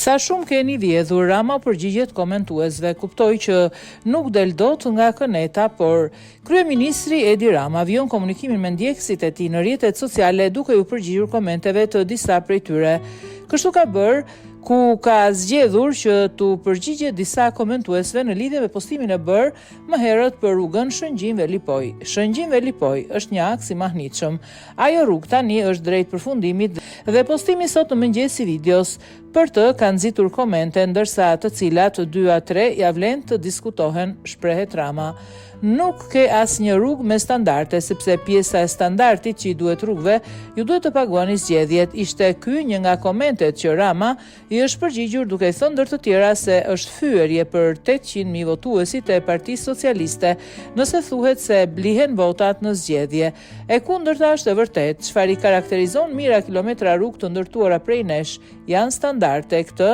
Sa shumë keni vjedhur, Rama përgjigjet komentuesve, kuptoi që nuk del dot nga këneta, por kryeministri Edi Rama vijon komunikimin me ndjekësit e tij në rrjetet sociale duke u përgjigjur komenteve të disa prej tyre. Kështu ka bërë ku ka zgjedhur që t'u përgjigje disa komentuesve në lidhje me postimin e bërë më herët për rrugën Shëngjin-Velipoj. Shëngjin-Velipoj është një aks i mahnitshëm. Ajo rrugë tani është drejt përfundimit dhe postimi sot në mëngjes i videos për të kanë nxitur komente, ndërsa të cilat 2-3 ja vlen të diskutohen, shprehet Rama. Nuk ke asnjë rrugë me standarde, sepse pjesa e standardit që i duhet rrugëve, ju duhet të paguani zgjedhjet. Ishte ky një nga komentet që Rama i është përgjigjur duke thënë ndër të tjera se është fyerje për 800.000 votuesit e Partisë Socialiste, nëse thuhet se blihen votat në zgjedhje. E kundërta është e vërtet, çfarë i karakterizon mijëra kilometra rrugë të ndërtuara prej nesh janë standarde. Këtë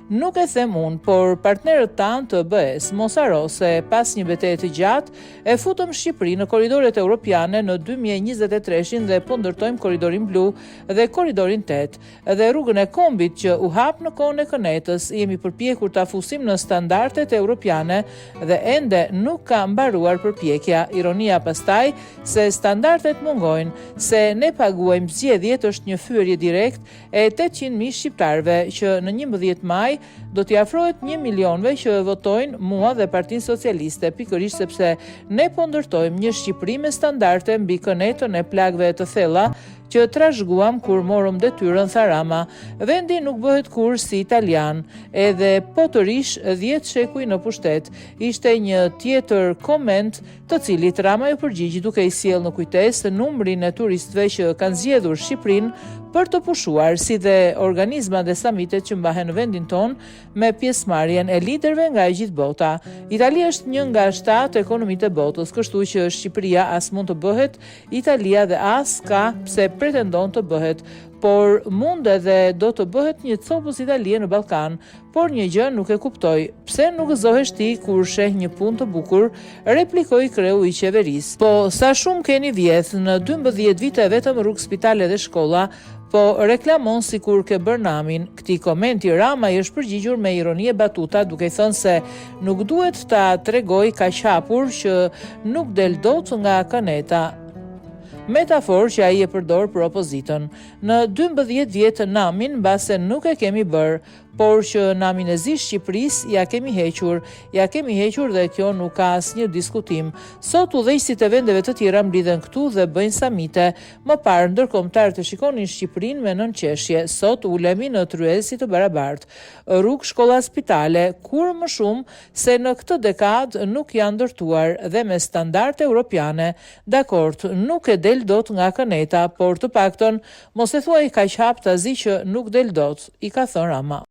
nuk e them unë, por partnerët tanë të BE-s, mos haro se pas një betejë të gjatë e futëm Shqipëri në korridoret europiane në 2023 dhe po ndërtojmë korridorin blu dhe korridorin 8 dhe rrugën e kombit që u hap në kohën e kënetës. Jemi përpjekur ta fusim në standardet europiane dhe ende nuk ka mbaruar përpjekja. Ironia pastaj se standardet mungojnë, se ne paguajmë zgjedhjet është një fyerje direkt e 800.000 shqiptarëve që në 11 maj do t'i afrohet 1 milionëve që votojnë mua dhe Partinë Socialiste, pikërisht sepse ne po ndërtojmë një Shqipëri me standarde mbi kënetën e plagëve të thella që trashëguam kur morëm detyrën, tha Rama. Vendi nuk bëhet kurrë si italian, edhe po të rish 10 shekuj në pushtet. Ishte një tjetër koment të cilit Rama ju përgjigji duke i sjellë në kujtesë numrin e turistëve që kanë zgjedhur Shqipërinë për të pushuar, si dhe organizma dhe samitet që mbahen në vendin ton me pjesëmarrjen e liderëve nga e gjithë bota. Italia është një nga 7 ekonomitë e botës, kështu që Shqipëria as mund të bëhet Italia dhe as ka pse pretendon të bëhet, por mund edhe do të bëhet një copës Italie në Ballkan, por një gjë nuk e kuptoj. Pse nuk gëzohesh ti kur sheh një punë të bukur, replikoi kreu i qeverisë. Po sa shumë keni vjedh, në 12 vite vetëm rrugë, spitale dhe shkolla, po reklamon sikur ke bërë namin. Këtij komenti Rama i është përgjigjur me ironi e batuta duke thënë se nuk duhet ta tregoj kaq hapur që nuk del dot nga këneta. Metaforë që ai e përdor për opozitën. Në 12 vjet namin mbase nuk e kemi bërë, por që namin e zi Shqipërisë ja kemi hequr dhe kjo nuk ka asnjë diskutim. Sot udhëheqësit e vendeve të tjera mblidhen këtu dhe bëjnë samite. Më parë ndërkombëtarët e shikonin Shqipërinë me nënqeshje. Sot ulemi në tryezë si të barabartë. Rrugë, shkolla, spitale, kur më shumë se në këtë dekadë nuk janë ndërtuar dhe me standarde europiane. Dakord, nuk e del dot nga këneta, por të paktën mos e thuaj kaq hap tazi që nuk del dot, i ka thënë Rama.